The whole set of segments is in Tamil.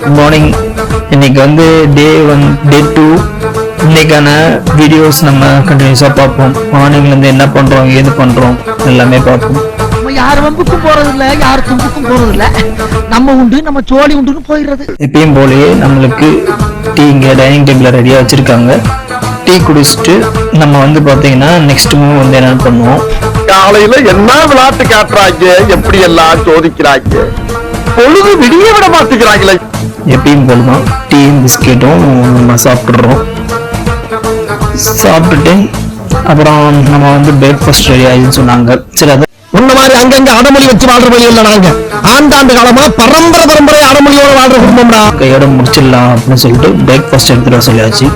Good morning. இன்னைக்கு வந்து டே 2. இன்னைக்கான வீடியோஸ் நம்ம கண்டினியூஸாக பார்ப்போம். மார்னிங்லேருந்து என்ன பண்ணுறோம், ஏது பண்ணுறோம் எல்லாமே பார்ப்போம். நம்ம யார் வம்புக்கும் போறது இல்ல, யார் தும்புக்கும் போறது இல்ல. நம்ம உண்டு, நம்ம சோழி உண்டுன்னு போயிடுறது. எப்பயும் போலயே நம்மளுக்கு டீ இங்கே டைனிங் டேபிளில் ரெடியாக வச்சுருக்காங்க. டீ குடிச்சிட்டு நம்ம வந்து பார்த்தீங்கன்னா நெக்ஸ்ட் மூவ் வந்து என்ன பண்ணுவோம். காலையில என்ன விளையாட்டு காட்டுறாங்க, எப்படி எல்லாம் சோதிக்கிறாங்க, பொழுது விடிய விட மாட்டேங்கிறாங்களே. எப்பயும் போலதான் டீயும் பிஸ்கெட்டும் நம்ம சாப்பிட்றோம். சாப்பிட்டுட்டு அப்புறம் நம்ம வந்து பிரேக்ஃபாஸ்ட் ரெடி ஆயிடுன்னு சொன்னாங்க. சரி, அதை முன்ன மாதிரி அங்கங்க அடமொழி வச்சு வாழ்ற வழி இல்லை. நாங்க ஆண்டாண்டு காலமா பரம்பரை அடமொழியோட வாழ்ற குடும்பம்டா. கையோட முடிச்சிடலாம் அப்படின்னு சொல்லிட்டு பிரேக்ஃபாஸ்ட் எடுத்துட்டு வர சொல்லியாச்சு.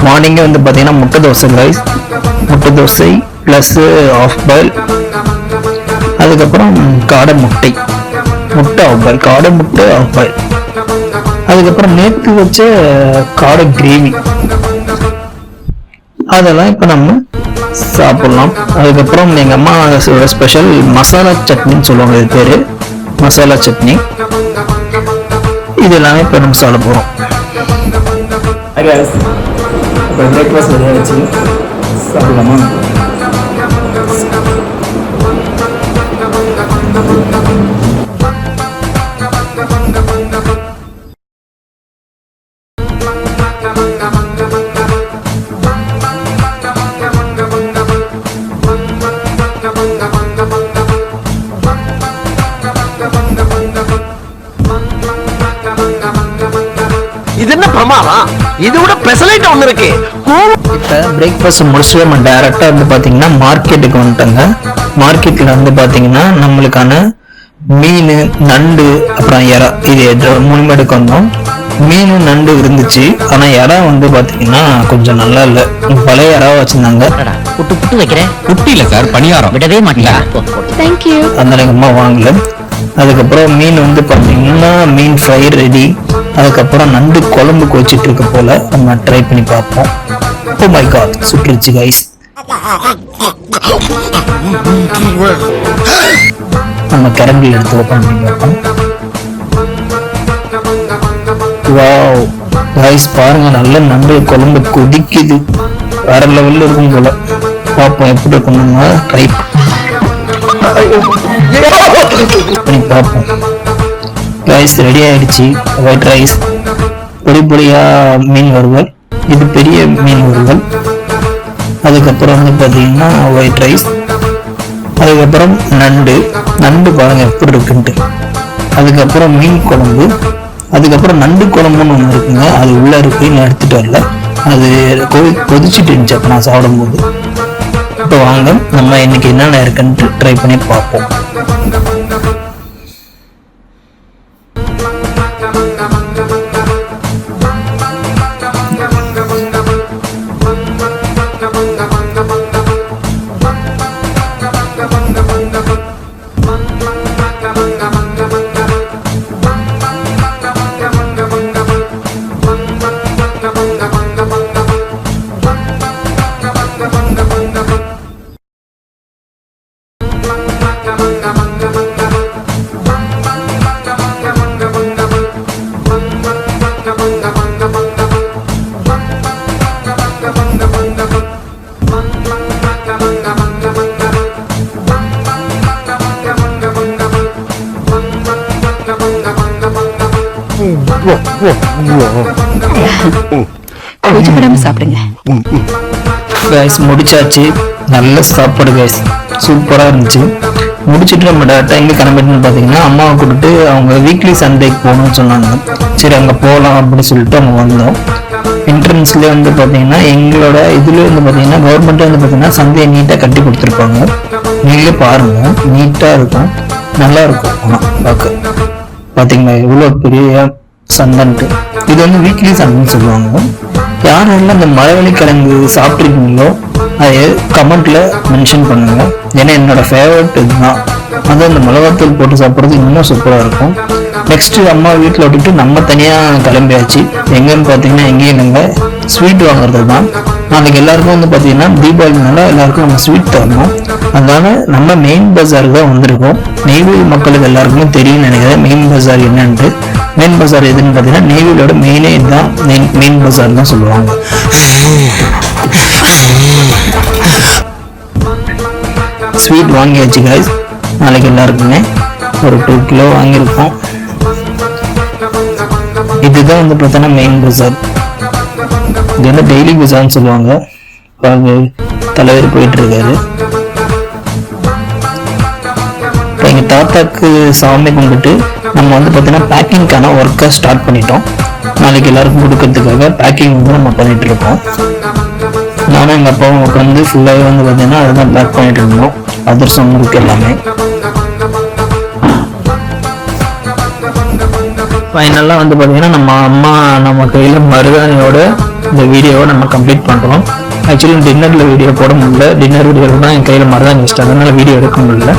மார்னிங்கே வந்து பார்த்தீங்கன்னா முட்டை தோசை ரைஸ், முட்டை தோசை ப்ளஸ் ஆஃப் பாயில், அதுக்கப்புறம் காடை முட்டை ஆஃப் பாயில், காடை முட்டை ஆஃப் பாயில், அதுக்கப்புறம் நேற்று வச்ச காடை கிரேவி, அதெல்லாம் இப்போ நம்ம சாப்பிடலாம். அதுக்கப்புறம் எங்கள் அம்மா ஸ்பெஷல் மசாலா சட்னின்னு சொல்லுவாங்க, இது பேர் மசாலா சட்னி. இது எல்லாமே இப்போ நம்ம சாப்பிட போகிறோம். இப்போ பிரேக்ஃபாஸ்ட் ரெடியாக வச்சு சாப்பிடலாமா? இது என்ன பிரமாதம், இது விட ஸ்பெஷலைட் ஒண்ணு இருக்கு. இப்போ பிரேக்ஃபாஸ்ட் முடிச்சுட்டு நம்ம டைரக்டா வந்து பாத்தீங்கன்னா மார்க்கெட்டுக்கு வந்துட்டோங்க. மார்க்கெட்ல வந்து பாத்தீங்கன்னா நம்மளுக்கான மீன், நண்டு, அப்புறம் இறா, இது 3 மேடுக்கு வந்தோம். மீன் நண்டு இருந்துச்சு, ஆனா இறா வந்து பாத்தீங்கன்னா கொஞ்சம் நல்லா இல்ல. பழைய இறாவை வச்சிருந்தாங்க. புட்டு வைக்கிறேன். புட்டு இல்ல சார், பணியாரம். விடவே மாட்டீங்களா? அதனால எங்க அம்மா வாங்கல. அதுக்கப்புறம் மீன் வந்து பாத்தீங்கன்னா மீன் ஃப்ரை ரெடி. அதுக்கப்புறம் நண்டு குழம்புக்கு வச்சுட்டு இருக்க போல நம்ம ட்ரை பண்ணி பார்ப்போம். ஓ மை காட், சுட்டுருச்சு கைஸ். நம்ம கரண்டில் எடுத்து ஓபன் பண்ணி பார்ப்போம். வாவ் கைஸ், பாருங்க, நல்ல நண்டு குழம்பு கொதிக்குது. வேற லெவல்ல இருக்கும் போல. பார்ப்போம் எப்படி இருக்கும், நம்ம ட்ரை பண்ணி பார்ப்போம். ரைஸ் ரெடி ஆயிடுச்சு. ஒயிட் ரைஸ், பொடி பொடியா மீன் வறுவல், இது பெரிய மீன் வறுவல். அதுக்கப்புறம் வந்து பார்த்தீங்கன்னா ஒயிட் ரைஸ், அதுக்கப்புறம் நண்டு பாருங்க எப்படி இருக்குன்ட்டு. அதுக்கப்புறம் மீன் குழம்பு, அதுக்கப்புறம் நண்டு குழம்புன்னு ஒன்று இருக்குங்க, அது உள்ள இருக்கு, நான் எடுத்துட்டு வரல. அது கொதிச்சுட்டு இருந்துச்சு அப்போ நான் சாப்பிடும்போது. இப்போ வாங்க நம்ம இன்னைக்கு என்னென்ன இருக்குன்ட்டு ட்ரை பண்ணி பார்ப்போம். சாப்பிடுங்க. முடிச்சாச்சு. நல்ல சாப்பாடு கைஸ், சூப்பரா இருந்துச்சு. முடிச்சுட்டு நம்ம டேரக்டா எங்க கிளம்பிட்டுன்னு பாத்தீங்கன்னா அம்மாவை கூப்பிட்டு அவங்க வீக்லி சண்டேக்கு போகணும்னு சொன்னாங்க. சரி, அங்க போகலாம் அப்படின்னு சொல்லிட்டு அவங்க வந்தோம். என்ட்ரன்ஸ்ல வந்து பாத்தீங்கன்னா எங்களோட இதுல வந்து பாத்தீங்கன்னா கவர்மெண்ட் வந்து பாத்தீங்கன்னா சந்தையை நீட்டா கட்டி கொடுத்துருப்பாங்க. நீங்களே பாருங்க, நீட்டா இருக்கும், நல்லா இருக்கும். ஆனா பார்க்க பாத்தீங்களா இவ்வளவு பெரிய சந்தைன்ட்டு. இது வந்து வீக்லி சந்தைன்னு சொல்லுவாங்க. யாரெல்லாம் இந்த மரவள்ளி கிழங்கு சாப்பிட்ருக்கீங்களோ அதை கமெண்ட்ல மென்ஷன் பண்ணுங்க. ஏன்னா என்னோட ஃபேவரட் இதுதான். அது அந்த மிளகாத்தூள் போட்டு சாப்பிட்றது இன்னும் சூப்பராக இருக்கும். நெக்ஸ்ட் அம்மா வீட்டில் விட்டுட்டு நம்ம தனியாக கிளம்பியாச்சு. எங்கன்னு பார்த்தீங்கன்னா எங்கேயும் இல்லைங்க, ஸ்வீட் வாங்குறது தான். நாளைக்கு எல்லாருக்கும் வந்து பார்த்தீங்கன்னா தீபாவளினால எல்லாருக்கும் நம்ம ஸ்வீட் தரணும். அதனால நம்ம மெயின் பஜாருக்கு தான் வந்திருக்கோம். நெய்வேலி மக்களுக்கு எல்லாருக்குமே தெரியும்னு நினைக்கிறேன் மெயின் பஜார் என்னன்ட்டு. மெயின் பஜார் எதுன்னு பார்த்தீங்கன்னா நெய்வேலியோட மெயினே இதுதான், மெயின் பஜார் தான் சொல்லுவாங்க. ஸ்வீட் வாங்கியாச்சு guys. நாளைக்கு எல்லாருக்குமே ஒரு 2 கிலோ வாங்கியிருக்கோம். இதுதான் வந்து பார்த்தீங்கன்னா மெயின் பஜார். இது வந்து டெய்லி பஜார்னு சொல்லுவாங்க. தலைவர் போயிட்டு இருக்காரு. இப்போ எங்கள் தாத்தாக்கு சாமி கும்பிட்டு நம்ம வந்து பார்த்தீங்கன்னா பேக்கிங்க்கான ஒர்க்கை ஸ்டார்ட் பண்ணிட்டோம். நாளைக்கு எல்லாருக்கும் கொடுக்கறதுக்காக பேக்கிங் வந்து நம்ம பண்ணிட்டு இருக்கோம். நானும் எங்கள் அப்பாவும் உட்காந்து ஃபுல்லாகவே வந்து பார்த்தீங்கன்னா அதுதான் பேக் பண்ணிட்டு இருந்தோம். அதிர்சம் இருக்கு எல்லாமே. ஃபைனலாக வந்து பார்த்தீங்கன்னா நம்ம அம்மா நம்ம கையில் மருதாணியோட இந்த வீடியோவை நம்ம கம்ப்ளீட் பண்ணுறோம். ஆக்சுவலி டின்னரில் வீடியோ போட முடியல. டின்னர் வீடியோ தான் என் கையில் மருதாணி வச்சுட்டு அதனால வீடியோ எடுக்க முடியல.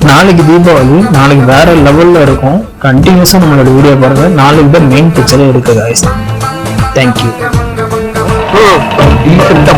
நாளைக்கு தீபாவளி, நாளைக்கு வேற லெவலில் இருக்கும். கண்டினியூஸாக நம்மளோட வீடியோ பாருங்க. நாளைக்கு தான் மெயின் பிக்சரே இருக்கு guys. தேங்க்யூ. டீசெண்டா